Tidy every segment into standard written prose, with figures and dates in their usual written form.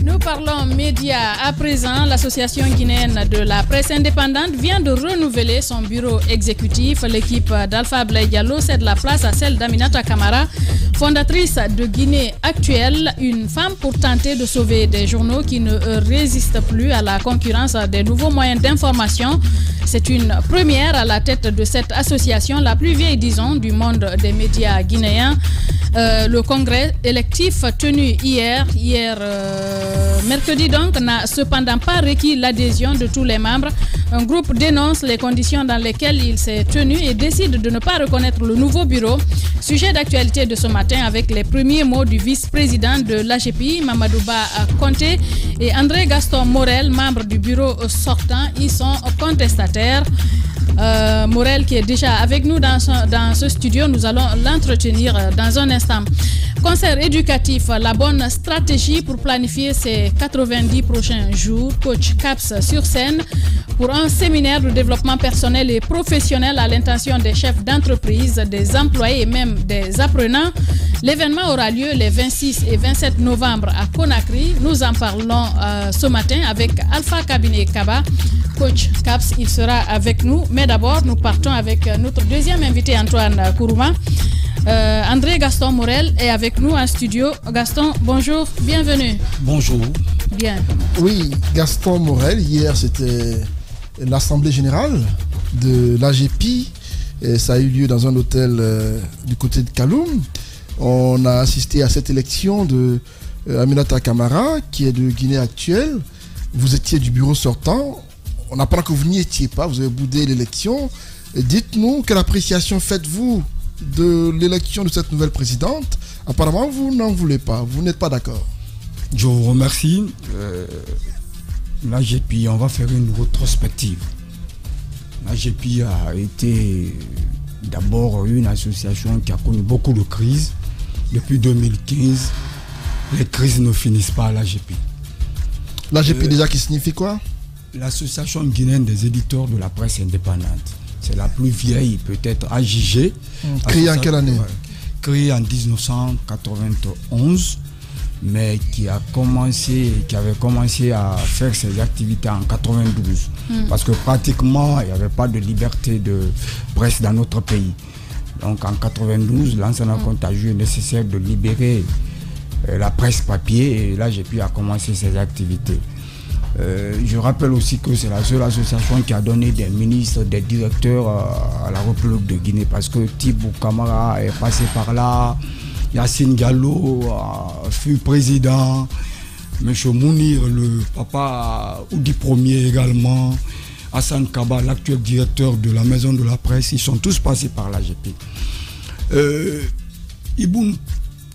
Nous parlons médias à présent. L'association guinéenne de la presse indépendante vient de renouveler son bureau exécutif. L'équipe d'Alpha Abdoulaye Diallo cède la place à celle d'Aminata Camara, fondatrice de Guinée Actuelle, une femme pour tenter de sauver des journaux qui ne résistent plus à la concurrence des nouveaux moyens d'information. C'est une première à la tête de cette association, la plus vieille, disons, du monde des médias guinéens. Le congrès électif tenu hier mercredi donc, n'a cependant pas requis l'adhésion de tous les membres. Un groupe dénonce les conditions dans lesquelles il s'est tenu et décide de ne pas reconnaître le nouveau bureau. Sujet d'actualité de ce matin avec les premiers mots du vice-président de l'AGPI, Mamadouba Conté, et André Gaston Morel, membre du bureau sortant. Ils sont contestataires. Morel qui est déjà avec nous dans ce studio, nous allons l'entretenir dans un instant. Concert éducatif, la bonne stratégie pour planifier ces 90 prochains jours. Coach Caps sur scène pour un séminaire de développement personnel et professionnel à l'intention des chefs d'entreprise, des employés et même des apprenants. L'événement aura lieu les 26 et 27 novembre à Conakry. Nous en parlons ce matin avec Alpha Kabiné Kaba. Coach Caps, il sera avec nous. Mais d'abord, nous partons avec notre deuxième invité, Antoine Kourouma. André Gaston Morel est avec nous en studio. Gaston, bonjour, bienvenue. Bonjour. Bien. Oui, Gaston Morel, hier c'était l'Assemblée Générale de l'AGPI. Ça a eu lieu dans un hôtel du côté de Kaloum. On a assisté à cette élection de Aminata Camara, qui est de Guinée Actuelle. Vous étiez du bureau sortant. On apprend que vous n'y étiez pas, vous avez boudé l'élection. Dites-nous, quelle appréciation faites-vous de l'élection de cette nouvelle présidente? Apparemment, vous n'en voulez pas, vous n'êtes pas d'accord. Je vous remercie. L'AGPI, on va faire une rétrospective. L'AGPI a été d'abord une association qui a connu beaucoup de crises. Depuis 2015, les crises ne finissent pas à l'AGPI. L'AGPI déjà qui signifie quoi? L'Association guinéenne des éditeurs de la presse indépendante. C'est la plus vieille, peut-être, AJG. Créée en quelle année? Créée en 1991, mais qui avait commencé à faire ses activités en 92. Parce que pratiquement, il n'y avait pas de liberté de presse dans notre pays. Donc en 92, l'enseignement compte a jugé nécessaire de libérer la presse papier, et là, j'ai pu commencer ses activités. Je rappelle aussi que c'est la seule association qui a donné des ministres, des directeurs à la République de Guinée, parce que Tibou Camara est passé par là, Yassine Gallo fut président, M. Mounir, le papa Oudi Premier également, Hassan Kaba, l'actuel directeur de la maison de la presse, ils sont tous passés par l'AGPI. Iboun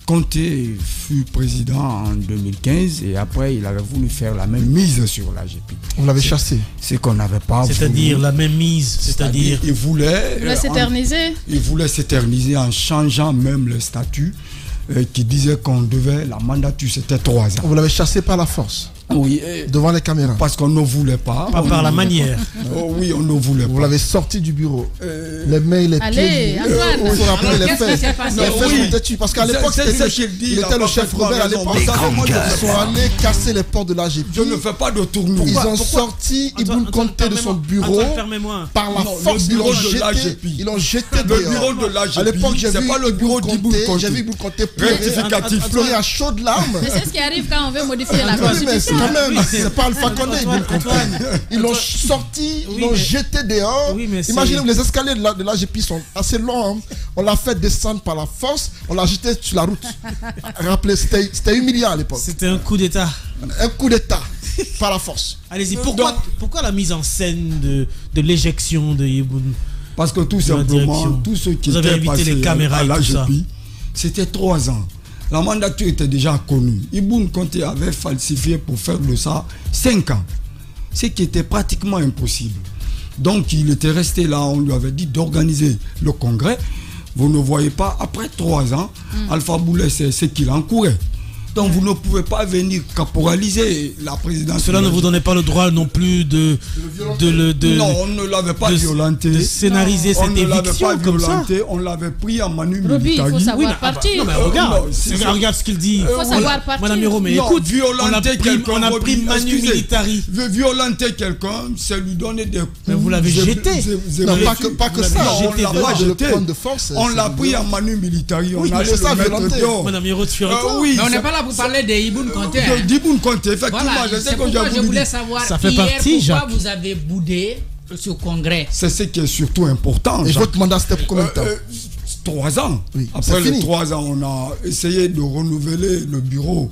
Conté fut président en 2015 et après il avait voulu faire la même mise sur l'AGPI. On l'avait chassé. C'est qu'on n'avait pas voulu. C'est-à-dire la même mise, c'est-à-dire il voulait s'éterniser. Il voulait s'éterniser en changeant même le statut qui disait qu'on devait, la mandature c'était 3 ans. Vous l'avez chassé par la force? Oui. Devant les caméras? Parce qu'on ne voulait pas. Pas par la manière. Oui, on ne voulait pas. Vous l'avez sorti du bureau. Les mains et les pieds. Antoine. Il faut rappeler les faits. Les faits sont têtus. Parce qu'à l'époque, il était le chef rebelle à l'époque. Ils sont allés casser les portes de l'AGPI. Je ne fais pas de tournure. Ils ont sorti Iboun Conté de son bureau par la force. Ils l'ont jeté dehors. Le bureau de l'AGPI. À l'époque, j'ai vu Iboun Conté. J'ai vu Iboun Conté pleurer à chaudes larmes. Mais c'est ce qui arrive quand on veut modifier la Constitution. Quand même, c'est pas Alpha Condé, ils l'ont sorti, ils l'ont jeté dehors. Imaginez, les escaliers de l'AGPI sont assez longs. On l'a fait descendre par la force, on l'a jeté sur la route. Rappelez, c'était humiliant à l'époque. C'était un coup d'État. Un coup d'État par la force. Allez-y, pourquoi la mise en scène de l'éjection de Iboun? Parce que tout simplement, tous ceux qui étaient passés à l'AGPI, c'était 3 ans. La mandature était déjà connue. Iboun Conté avait falsifié pour faire de ça 5 ans. Ce qui était pratiquement impossible. Donc il était resté là, on lui avait dit d'organiser le congrès. Vous ne voyez pas, après 3 ans, Alpha Boulay, c'est ce qu'il encourait. Donc vous ne pouvez pas venir caporaliser la présidence. Cela ne vous donnait pas le droit non plus de non, on ne l'avait pas violenté. De scénariser cette éviction comme ça. On l'avait pris en manu Il militari. faut savoir partir. Non, mais regarde ce qu'il dit. Il faut savoir partir. Madame Miro, mais écoute, on a pris manu militari. Violenter quelqu'un, c'est lui donner des coups. Mais vous l'avez jeté. Non, pas que ça. On l'a pas jeté. On l'a pris en manu militari. On a ça violenter. Madame Miro de Fiorito. Oui. Mais on n'est pas là pour parler de Ibn Conté. D'Ibn Conté, effectivement. Voilà, Je sais que je voulais savoir ça fait hier partie, pourquoi Jacques. vous avez boudé ce congrès. C'est ce qui est surtout important. Et votre mandat, c'était pour combien de temps 3 ans. Oui, après les 3 ans, on a essayé de renouveler le bureau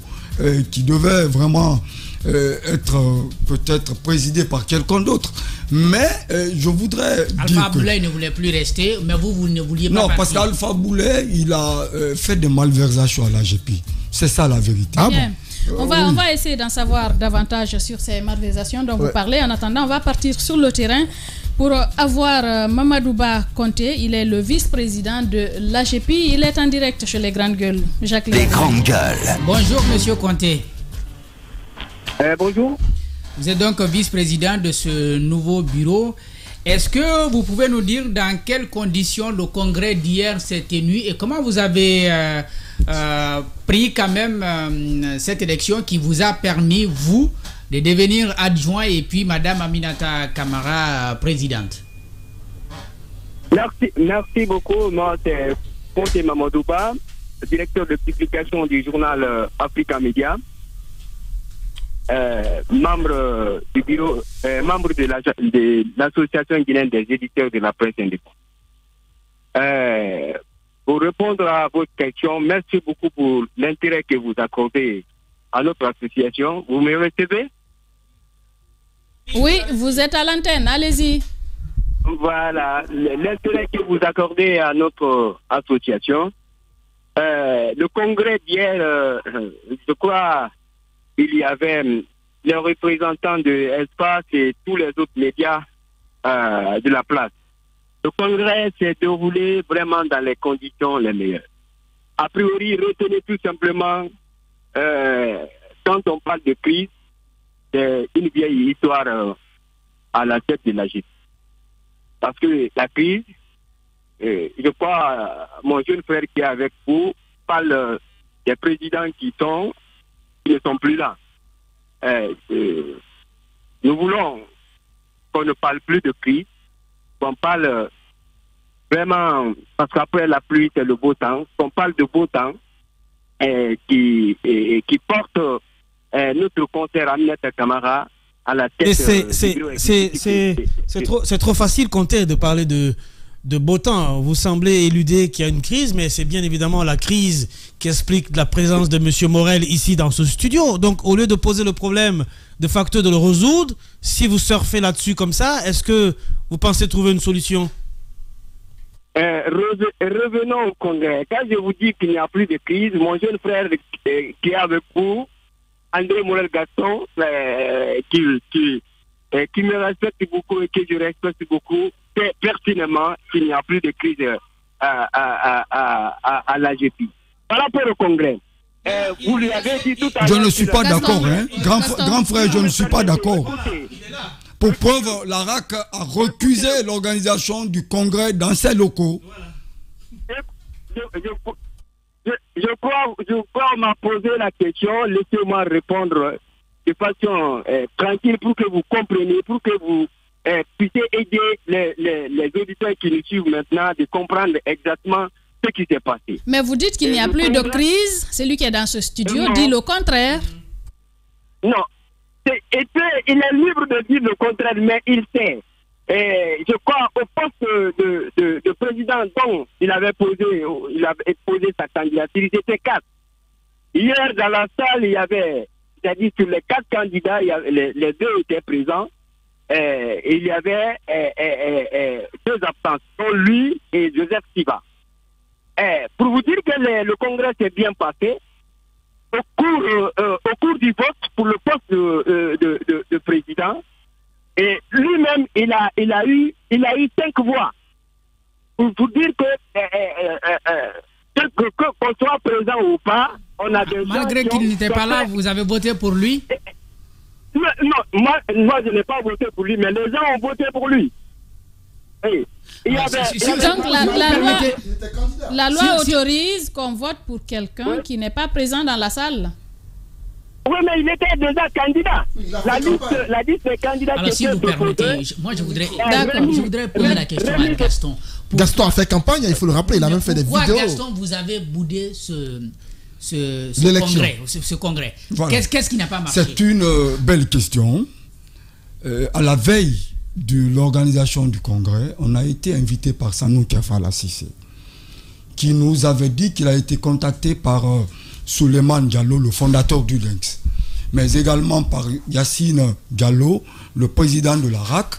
qui devait vraiment être peut-être présidé par quelqu'un d'autre. Mais je voudrais dire Alpha Boulay ne voulait plus rester, mais vous ne vouliez pas partir. parce qu'Alpha Boulay, il a fait des malversations à l'AGP. C'est ça la vérité. Bien. On va essayer d'en savoir davantage sur ces malversations dont vous parlez. En attendant, on va partir sur le terrain pour avoir Mamadouba Conté. Il est le vice-président de l'AGP. Il est en direct chez les Grandes Gueules. Jacques Les Grandes Gueules. Bonjour, monsieur Conté. Bonjour. Vous êtes donc vice-président de ce nouveau bureau. Est-ce que vous pouvez nous dire dans quelles conditions le congrès d'hier s'est tenu et comment vous avez pris quand même cette élection qui vous a permis, vous, de devenir adjoint et puis Madame Aminata Camara, présidente? Merci beaucoup. Moi, c'est Conté Mamadouba, directeur de publication du journal Africa Media. Membre du bureau, membre de l'association guinéenne des éditeurs de la presse indépendante. Pour répondre à votre question, merci beaucoup pour l'intérêt que vous accordez à notre association. Vous me recevez? Oui, vous êtes à l'antenne, allez-y. Voilà, l'intérêt que vous accordez à notre association. Le congrès d'hier, je crois, il y avait les représentants de Espace et tous les autres médias de la place. Le congrès s'est déroulé vraiment dans les conditions les meilleures. A priori, retenez tout simplement, quand on parle de crise, c'est une vieille histoire à la tête de la justice. Parce que la crise, je crois, mon jeune frère qui est avec vous parle des présidents qui ne sont plus là. Nous voulons qu'on ne parle plus de crise, qu'on parle vraiment, parce qu'après la pluie, c'est le beau temps, qu'on parle de beau temps qui porte notre concert Aminata Camara à la tête. C'est trop facile, Conté, de parler de beau temps. Vous semblez éluder qu'il y a une crise, mais c'est bien évidemment la crise qui explique la présence de M. Morel ici dans ce studio. Donc, au lieu de poser le problème de facto de le résoudre, si vous surfez là-dessus comme ça, est-ce que vous pensez trouver une solution? Revenons au congrès. Quand je vous dis qu'il n'y a plus de crise, mon jeune frère qui est avec vous, André Morel-Gaston, qui me respecte beaucoup et que je respecte beaucoup, sait pertinemment qu'il n'y a plus de crise à l'AGP. Par rapport au congrès, vous lui avez dit tout à l'heure... Je ne suis pas d'accord, hein. Grand frère, je ne suis pas d'accord. Pour preuve, la RAC a recusé l'organisation du congrès dans ses locaux. Je crois qu'on m'a posé la question, laissez-moi répondre de façon tranquille pour que vous compreniez, pour que vous puissiez aider les auditeurs qui nous suivent maintenant de comprendre exactement ce qui s'est passé. Mais vous dites qu'il n'y a plus de crise. Celui qui est dans ce studio dit le contraire. Non. Il est libre de dire le contraire, mais il sait. Je crois au poste de président dont il avait posé sa candidature, il était 4. Hier, dans la salle, il y avait, c'est-à-dire sur les 4 candidats, les 2 étaient présents. Il y avait 2 absents, dont lui et Joseph Siva. Pour vous dire que le congrès s'est bien passé, au cours du vote pour le poste de président, et lui-même, il a eu 5 voix. Pour dire que qu'on soit présent ou pas, on a des gens malgré qu'il n'était pas là, vous avez voté pour lui? Non, moi je n'ai pas voté pour lui, mais les gens ont voté pour lui. Hey. Donc la loi autorise qu'on vote pour quelqu'un qui n'est pas présent dans la salle. Oui, mais il était déjà candidat. La liste des candidats. Alors, si vous permettez, moi je voudrais poser la question à Gaston. Gaston a fait campagne, il faut le rappeler, il a même fait des vidéos. Gaston, vous avez boudé ce congrès. Voilà. Qu'est-ce qui n'a pas marché? C'est une belle question. À la veille de l'organisation du congrès, on a été invité par Sanou Kefala Cissé, qui nous avait dit qu'il a été contacté par Souleymane Diallo, le fondateur du Lynx, mais également par Yassine Diallo, le président de la RAC,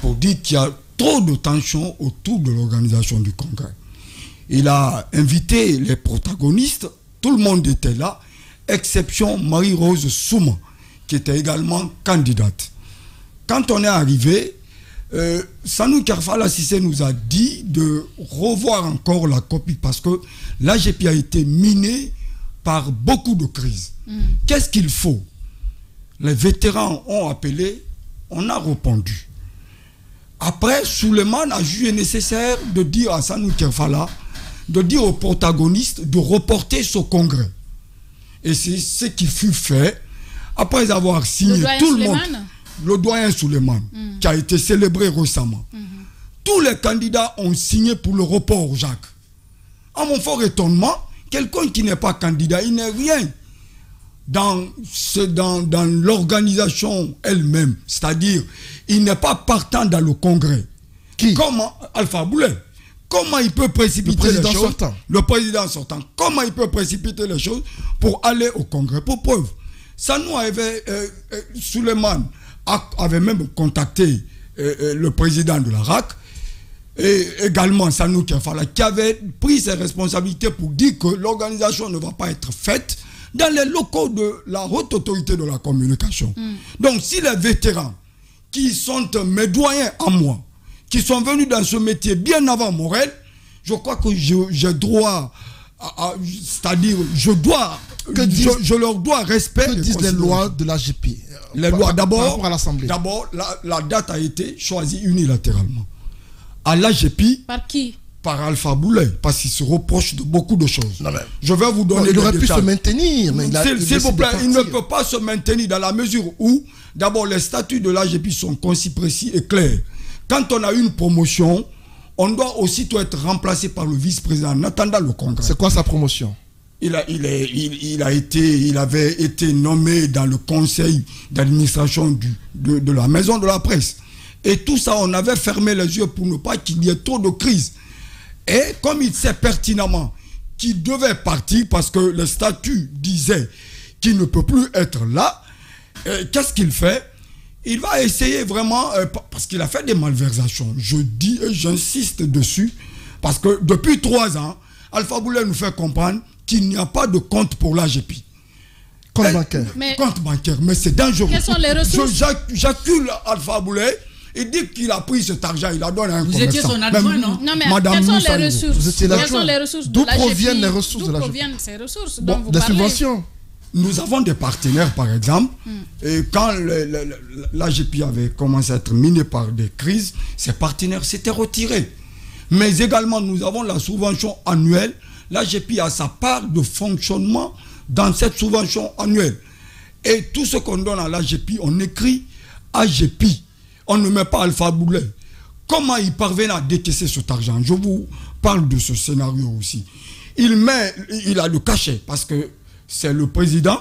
pour dire qu'il y a trop de tensions autour de l'organisation du congrès. Il a invité les protagonistes, tout le monde était là, exception Marie-Rose Souma, qui était également candidate. Quand on est arrivé, Sanou Kefala Cissé nous a dit de revoir encore la copie parce que l'AGP a été minée par beaucoup de crises. Qu'est-ce qu'il faut? Les vétérans ont appelé, on a répondu. Après, Souleymane a jugé nécessaire de dire à Sanou Kefala, de dire aux protagonistes de reporter ce congrès. Et c'est ce qui fut fait après avoir signé tout le monde. Le doyen Souleymane, qui a été célébré récemment. Tous les candidats ont signé pour le report, Jacques. À mon fort étonnement, quelqu'un qui n'est pas candidat, il n'est rien dans l'organisation elle-même. C'est-à-dire, il n'est pas partant dans le congrès. Qui? Comment Alpha Boulet. Comment il peut précipiter les choses? Le président sortant. Comment il peut précipiter les choses pour aller au congrès? Pour preuve, Sanou avait, Souleymane avait même contacté le président de la RAC, et également Sanou Kefala, qui avait pris ses responsabilités pour dire que l'organisation ne va pas être faite dans les locaux de la haute autorité de la communication. Donc si les vétérans qui sont mes doyens à moi, qui sont venus dans ce métier bien avant Morel, je crois que j'ai droit c'est-à-dire je leur dois respect. Que disent les lois de l'AGP? Les lois d'abord, la date a été choisie unilatéralement. À l'AGP. Par qui? Par Alpha Boulet, parce qu'il se reproche de beaucoup de choses. Je vais vous donner il aurait pu se maintenir, mais s'il vous plaît, il ne peut pas se maintenir dans la mesure où, d'abord, les statuts de l'AGP sont concis, précis et clairs. Quand on a une promotion, on doit aussitôt être remplacé par le vice-président en attendant le congrès. C'est quoi sa promotion? Il avait été nommé dans le conseil d'administration de la maison de la presse. Et tout ça, on avait fermé les yeux pour ne pas qu'il y ait trop de crise. Et comme il sait pertinemment qu'il devait partir parce que le statut disait qu'il ne peut plus être là, qu'est-ce qu'il fait? Il va essayer vraiment, parce qu'il a fait des malversations. Je dis et j'insiste dessus, parce que depuis 3 ans, Alpha Boulet nous fait comprendre qu'il n'y a pas de compte pour l'AGP. Compte bancaire. Compte bancaire, mais c'est dangereux. Quelles sont les ressources? J'accule Alpha Boulet. Il dit qu'il a pris cet argent, il a donné à un commerçant. Vous étiez son adjoint, non? Non, mais quelles sont les ressources? Quelles sont les ressources? D'où proviennent les ressources de l'AGP? D'où proviennent ces ressources? Des subventions. Nous avons des partenaires, par exemple, et quand l'AGP avait commencé à être miné par des crises, ces partenaires s'étaient retirés. Mais également, nous avons la subvention annuelle. L'AGP a sa part de fonctionnement dans cette subvention annuelle. Et tout ce qu'on donne à l'AGP, on écrit AGP. On ne met pas Alpha Boulet. Comment il parvient à décaisser cet argent? Je vous parle de ce scénario aussi. Il a le cachet, parce que c'est le président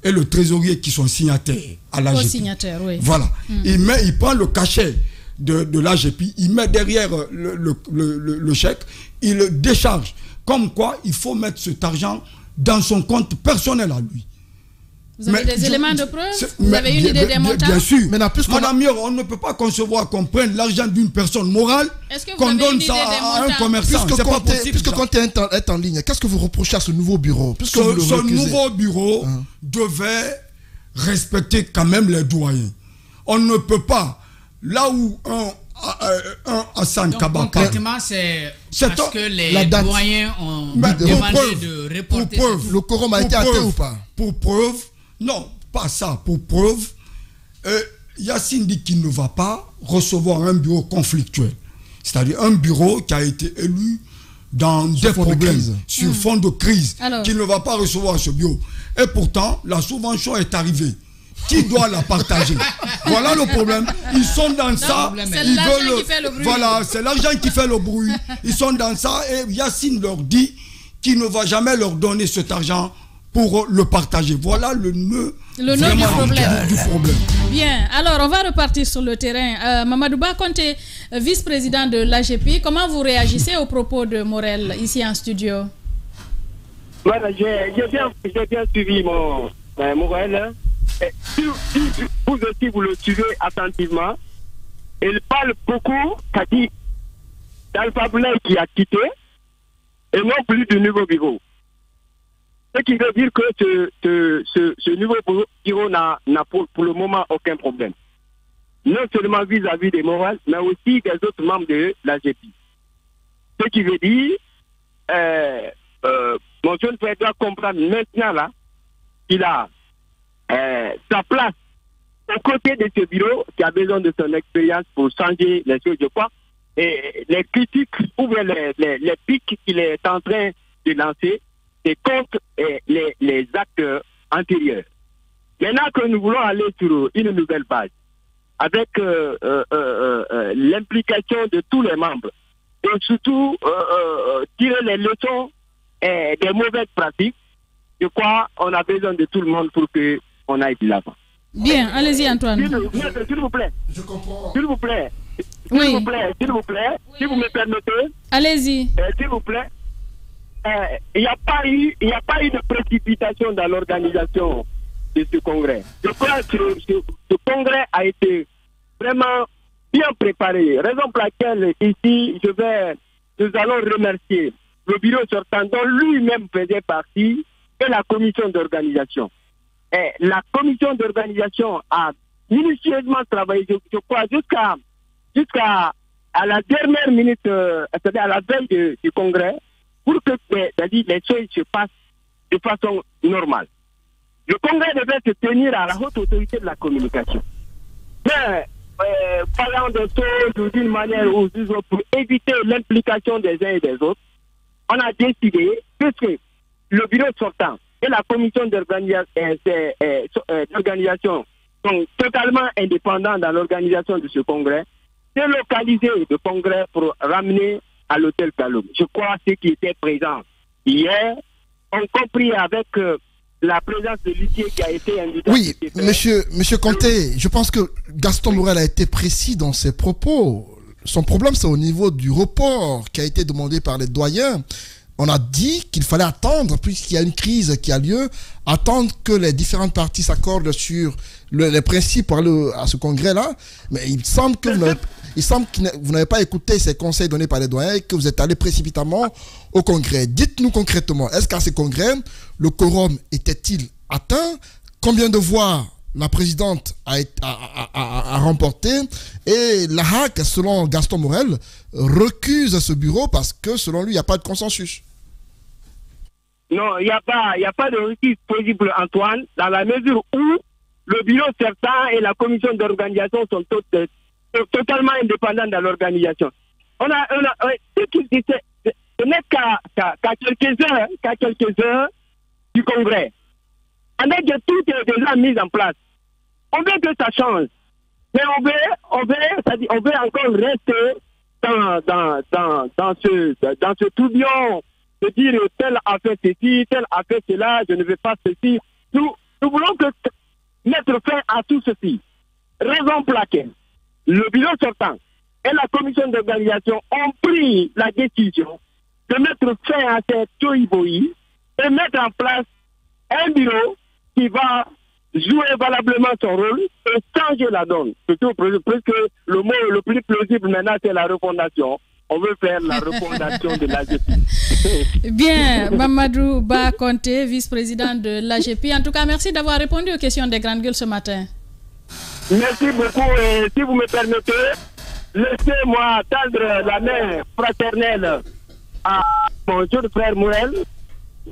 et le trésorier qui sont signataires à l'AGP. Co-signataires, oui. Voilà. Il prend le cachet de l'AGP, il met derrière le chèque, il le décharge. Comme quoi, il faut mettre cet argent dans son compte personnel à lui. Vous avez des éléments de preuve? Vous avez une idée des montants? Bien sûr. Madame Mior, on ne peut pas concevoir qu'on prenne l'argent d'une personne morale, qu'on donne ça à un commerçant. C'est pas possible. Puisque Conte est en ligne, qu'est-ce que vous reprochez à ce nouveau bureau? Ce nouveau bureau devait respecter quand même les doyens. On ne peut pas, là où Hassan Kabaka. Concrètement, c'est parce que les doyens ont demandé de reporter. Le quorum a été atteint ou pas? Pour preuve, non, pas ça. Pour preuve, Yacine dit qu'il ne va pas recevoir un bureau conflictuel. C'est-à-dire un bureau qui a été élu dans des problèmes, sur fond de crise, qu'il ne va pas recevoir ce bureau. Et pourtant, la subvention est arrivée. Qui doit la partager? Voilà le problème. Ils sont dans ça. C'est l'argent qui fait le bruit. Voilà, c'est l'argent qui fait le bruit. Ils sont dans ça et Yacine leur dit qu'il ne va jamais leur donner cet argent pour le partager. Voilà le nœud du problème. Bien, alors on va repartir sur le terrain. Mamadou Ba Konté, vice-président de l'AGP, comment vous réagissez aux propos de Morel ici en studio? Voilà, j'ai bien suivi Morel. Si vous aussi vous le suivez attentivement, il parle beaucoup, qu'a dit d'Alpha Blay qui a quitté et non plus du nouveau bureau. Ce qui veut dire que ce nouveau bureau n'a pour le moment aucun problème. Non seulement vis-à-vis des Morel, mais aussi des autres membres de l'AGP. Ce qui veut dire, mon jeune frère doit comprendre maintenant là qu'il a sa place aux côtés de ce bureau qui a besoin de son expérience pour changer les choses, je crois. Et les critiques ou les pics qu'il est en train de lancer, c'est contre les actes antérieurs. Maintenant que nous voulons aller sur une nouvelle base, avec l'implication de tous les membres, et surtout tirer les leçons des mauvaises pratiques, je crois qu'on a besoin de tout le monde pour qu'on aille de l'avant. Bien, allez-y Antoine. S'il vous plaît. Je comprends. S'il vous plaît. Oui. S'il vous plaît, si vous me permettez. Allez-y. S'il vous plaît. Il n'y a pas eu de précipitation dans l'organisation de ce congrès. Je crois que ce congrès a été vraiment bien préparé. Raison pour laquelle ici, nous allons remercier le bureau sortant dont lui-même faisait partie et la commission d'organisation. Et la commission d'organisation a minutieusement travaillé, je crois, jusqu'à la dernière minute, c'est-à-dire à la veille du congrès, pour que les choses se passent de façon normale. Le congrès devait se tenir à la haute autorité de la communication. Mais, parlant de choses d'une manière ou d'une autre, pour éviter l'implication des uns et des autres, on a décidé, puisque le bureau sortant et la commission d'organisation sont totalement indépendants dans l'organisation de ce congrès, de localiser le congrès pour ramener à l'hôtel Kaloum. Je crois que ceux qui étaient présents hier ont compris avec la présence de l'huissier qui a été invité. Oui, monsieur Konté, je pense que Gaston Morel a été précis dans ses propos. Son problème, c'est au niveau du report qui a été demandé par les doyens. On a dit qu'il fallait attendre, puisqu'il y a une crise qui a lieu, attendre que les différentes parties s'accordent sur les principes pour aller à ce congrès-là. Mais il semble que vous n'avez pas écouté ces conseils donnés par les doyens et que vous êtes allé précipitamment au congrès. Dites-nous concrètement, est-ce qu'à ce congrès, le quorum était-il atteint? Combien de voix la présidente a remporté? Et la HAC, selon Gaston Morel, recuse ce bureau parce que selon lui, il n'y a pas de consensus. Non, il n'y a pas de recul possible, Antoine, dans la mesure où le bureau certain et la commission d'organisation sont totalement indépendants dans l'organisation. Ce n'est qu'à quelques heures du congrès. On a que tout est déjà mis en place. On veut que ça change. Mais on veut encore rester dans ce tourbillon de dire tel a fait ceci, tel a fait cela, je ne veux pas ceci. Nous voulons mettre fin à tout ceci. Raison pour laquelle le bureau sortant et la commission d'organisation ont pris la décision de mettre fin à cette tohu-bohu et mettre en place un bureau qui va jouer valablement son rôle et changer la donne. Surtout parce que le mot le plus plausible maintenant, c'est la refondation. On veut faire la refondation de l'AGP. Bien, Mamadou Ba Konté, vice-président de l'AGP. En tout cas, merci d'avoir répondu aux questions des Grandes Gueules ce matin. Merci beaucoup. Et si vous me permettez, laissez-moi tendre la main fraternelle à mon jeune frère Morel.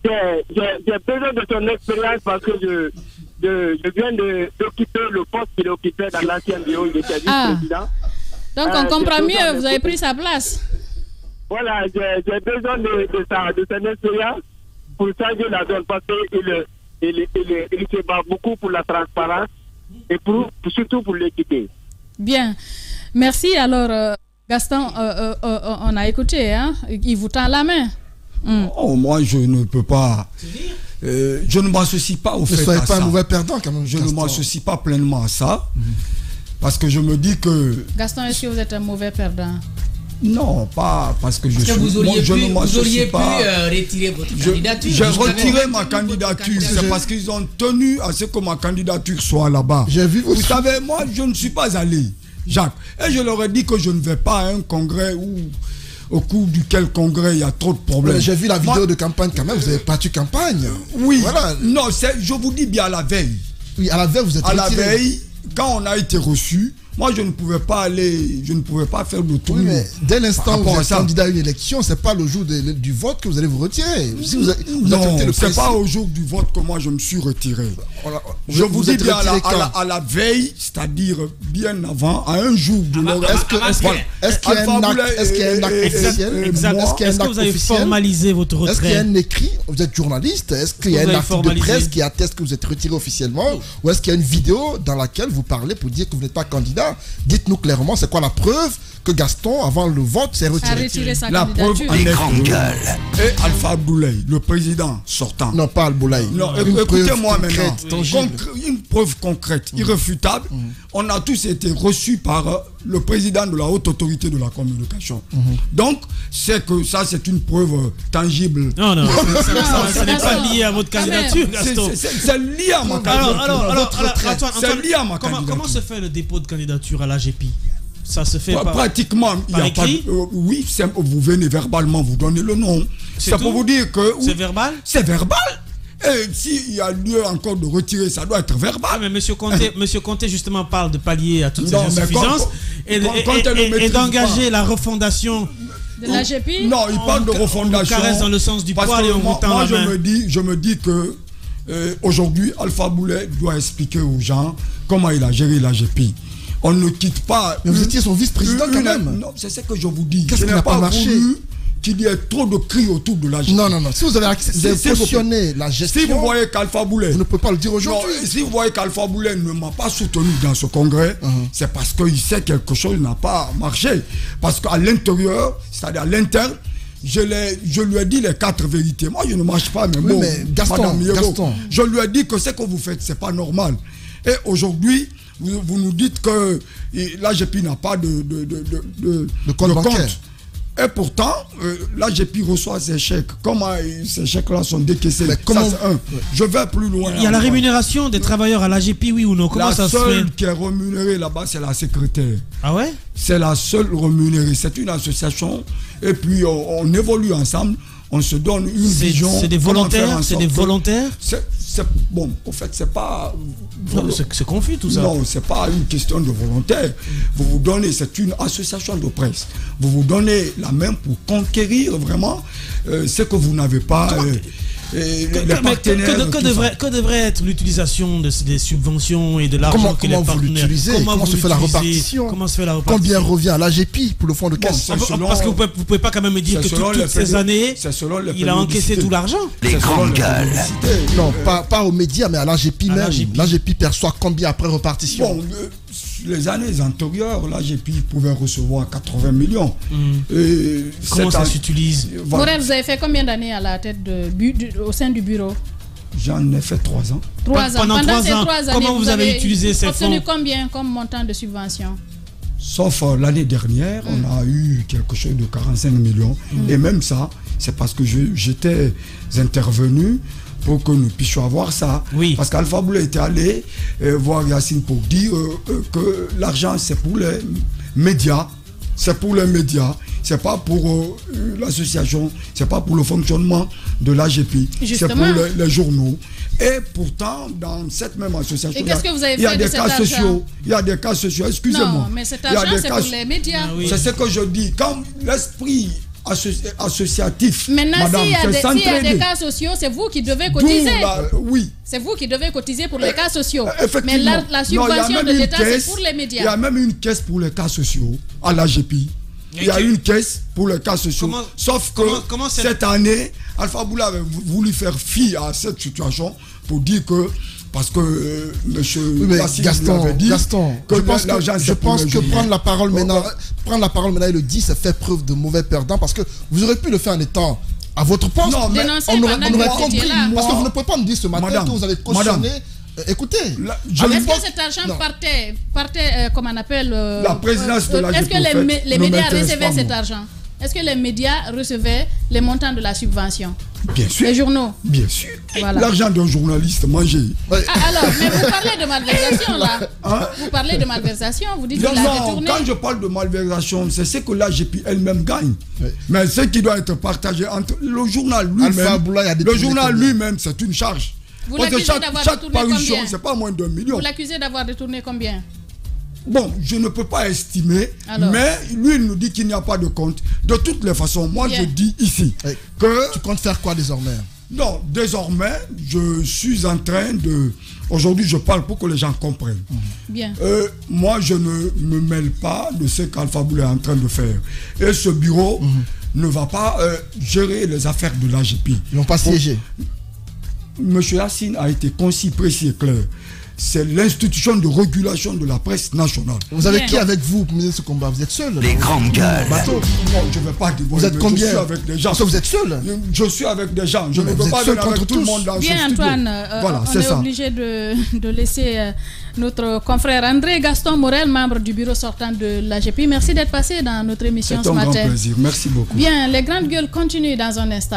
J'ai besoin de son expérience parce que je viens d'occuper le poste qu'il occupait dans l'ancien bureau. Il était vice-président. Donc on comprend mieux, vous avez pris sa place. Voilà, j'ai besoin de son expérience pour changer la donne parce qu'il se bat beaucoup pour la transparence et surtout pour l'équité. Bien. Merci. Alors, Gaston, on a écouté, hein? Il vous tend la main. Oh, moi, je ne peux pas. Je ne m'associe pas au fait. Ne soyez pas ça. un mauvais perdant, quand même. Je ne m'associe pas pleinement à ça. Parce que je me dis que. Gaston, est-ce que vous êtes un mauvais perdant? Non, pas parce que je suis. Vous auriez pu retirer votre candidature. J'ai retiré ma candidature. C'est parce qu'ils ont tenu à ce que ma candidature soit là-bas. Vous savez, moi, je ne suis pas allé, Jacques. Et je leur ai dit que je ne vais pas à un congrès où, au cours duquel congrès il y a trop de problèmes. J'ai vu la vidéo de campagne quand même. Vous avez battu campagne. Oui. Voilà. Non, je vous dis bien à la veille. Oui, à la veille, vous êtes retiré. À la veille, quand on a été reçu. Moi, je ne pouvais pas aller, je ne pouvais pas faire le tour. Oui, mais dès l'instant où vous êtes candidat à une élection, c'est pas le jour du vote que vous allez vous retirer. Si vous non, c'est pas au jour du vote que moi je me suis retiré. Je vous dis bien à la veille, c'est-à-dire bien avant, à un jour de l'heure. Est-ce qu'il y a un acte officiel? Est-ce que vous avez formalisé votre retrait? Est-ce qu'il y a un écrit? Vous êtes journaliste. Est-ce qu'il y a un acte de presse qui atteste que vous êtes retiré officiellement? Ou est-ce qu'il y a une vidéo dans laquelle vous parlez pour dire que vous n'êtes pas candidat? Dites-nous clairement, c'est quoi la preuve que Gaston, avant le vote, s'est retiré? La preuve en est et Alpha Abdoulaye, le président sortant. Non, pas Abdoulaye. Non, écoutez-moi maintenant. Une preuve concrète, irréfutable. On a tous été reçus par le président de la haute autorité de la communication. Donc, c'est que ça, c'est une preuve tangible. Non, ça n'est pas lié à votre candidature, Gaston. C'est lié à ma candidature. Alors, c'est lié à ma candidature. Comment se fait le dépôt de candidature à l'AGP? Ça se fait pratiquement, il n'y a pas. Oui, vous venez verbalement vous donner le nom. C'est pour vous dire que. C'est verbal? C'est verbal. Et s'il y a lieu encore de retirer, ça doit être verbal. Ah, mais Monsieur Conté justement parle de pallier à toutes ces insuffisances et d'engager la refondation de l'AGP. Non, il parle de refondation. On caresse dans le sens du poil et on vous tend la main. Je me dis que aujourd'hui, Alpha Boulet doit expliquer aux gens comment il a géré l'AGP. On ne quitte pas. Mais vous étiez son vice-président quand même. Non, c'est ce que je vous dis. Qu'est-ce qui n'a pas marché? Qu'il y ait trop de cris autour de la gestion. Non. Si vous avez cautionné la gestion. Si vous voyez qu'Alpha Boulet. Vous ne pouvez pas le dire aujourd'hui. Si vous voyez qu'Alpha Boulet ne m'a pas soutenu dans ce congrès, c'est parce qu'il sait que quelque chose n'a pas marché. Parce qu'à l'intérieur, c'est-à-dire à l'interne, je lui ai dit les 4 vérités. Moi, je ne marche pas mes mots. Mais Gaston. Je lui ai dit que ce que vous faites, c'est pas normal. Et aujourd'hui, vous nous dites que l'AGP n'a pas de compte bancaire. Et pourtant, l'AGP reçoit ses chèques. Comment ces chèques-là sont décaissés? Je vais plus loin. Il y a la rémunération des travailleurs à l'AGP, oui ou non? Comment ça se fait? La seule qui est rémunérée là-bas, c'est la secrétaire. Ah ouais? C'est la seule rémunérée. C'est une association. Et puis, on évolue ensemble. On se donne une vision. C'est des volontaires? C'est des volontaires? Bon, en fait, c'est pas. C'est confus tout ça. Non, c'est pas une question de volontaire. Vous donnez, c'est une association de presse. Vous donnez la main pour conquérir vraiment ce que vous n'avez pas. Que devrait être l'utilisation des subventions et de l'argent que les partenaires? Comment se fait la répartition? Combien revient à l'AGP pour le fonds de caisse? Parce que vous pouvez pas quand même me dire que toutes ces années, il a encaissé tout l'argent. Les grandes gueules. Non, pas aux médias, mais à l'AGP même. L'AGP perçoit combien après répartition? Bon, les années antérieures, l'AGP pouvait recevoir 80 millions. Comment ça s'utilise? Morel, vous avez fait combien d'années à la tête au sein du bureau? J'en ai fait 3 ans. 3 ans. Pendant 3 ans, comment vous avez utilisé ces fonds? Obtenu combien comme montant de subvention? Sauf l'année dernière, on a eu quelque chose de 45 millions. Et même ça, c'est parce que j'étais intervenu pour que nous puissions avoir ça. Oui. Parce qu'Alpha Boulet était allé voir Yacine pour dire que l'argent, c'est pour les médias. c'est pour les médias, c'est pas pour l'association, c'est pas pour le fonctionnement de l'AGP, c'est pour les journaux. Et pourtant, dans cette même association, il y a des cas sociaux. Il y a des cas sociaux, excusez-moi. Non, mais cet argent, c'est pour les médias. C'est ce que je dis. Quand l'esprit associatif, maintenant, madame, s'il y a des cas sociaux, c'est vous qui devez cotiser. Oui. C'est vous qui devez cotiser pour les cas sociaux. Mais la subvention de l'État, c'est pour les médias. Il y a même une caisse pour les cas sociaux à l'AGP. Il y a une caisse pour les cas sociaux. Sauf que cette année, Alpha Boula avait voulu faire fi à cette situation pour dire que, parce que monsieur Gaston, que je pense que prendre la parole maintenant et le dire, c'est faire preuve de mauvais perdant, parce que vous aurez pu le faire en étant à votre poste. Non, mais on aurait compris. Parce que vous ne pouvez pas nous dire ce matin que vous avez cautionné. Écoutez, est-ce que cet argent partait comme on appelle la présidence de la est-ce que les médias recevaient cet argent? Est-ce que les médias recevaient les montants de la subvention? Bien sûr. Les journaux? Bien sûr. Voilà. L'argent d'un journaliste mangé. Alors, mais vous parlez de malversation là. Vous parlez de malversation, vous dites qu'il a détourné. Quand je parle de malversation, c'est ce que l'AGP elle-même gagne. Oui. Mais ce qui doit être partagé entre le journal lui-même, c'est une charge. Vous l'accusez d'avoir détourné combien? C'est pas moins d'1 million. Vous l'accusez d'avoir détourné combien? Bon, je ne peux pas estimer, mais lui, il nous dit qu'il n'y a pas de compte. De toutes les façons, moi, je dis ici que... Tu comptes faire quoi désormais? Non, désormais, je suis en train de... Aujourd'hui, je parle pour que les gens comprennent. Bien. Moi, je ne me mêle pas de ce qu'Alpha Boula est en train de faire. Et ce bureau ne va pas gérer les affaires de l'AGP. Ils n'ont pas siégé. Monsieur Yassine a été concis, précis et clair. C'est l'institution de régulation de la presse nationale. Vous avez qui avec vous pour mener ce combat? Vous êtes seul? Les grandes gueules. Non, je ne vais pas dévoiler. Vous êtes combien? Je suis avec des gens. Parce que vous êtes seul? Je suis avec des gens. Je ne peux pas venir avec tout le monde dans ce studio. Bien, Antoine, voilà, on est obligé de laisser notre confrère André Gaston Morel, membre du bureau sortant de l'AGP. Merci d'être passé dans notre émission ce matin. C'est un grand plaisir. Merci beaucoup. Bien, les grandes gueules continuent dans un instant.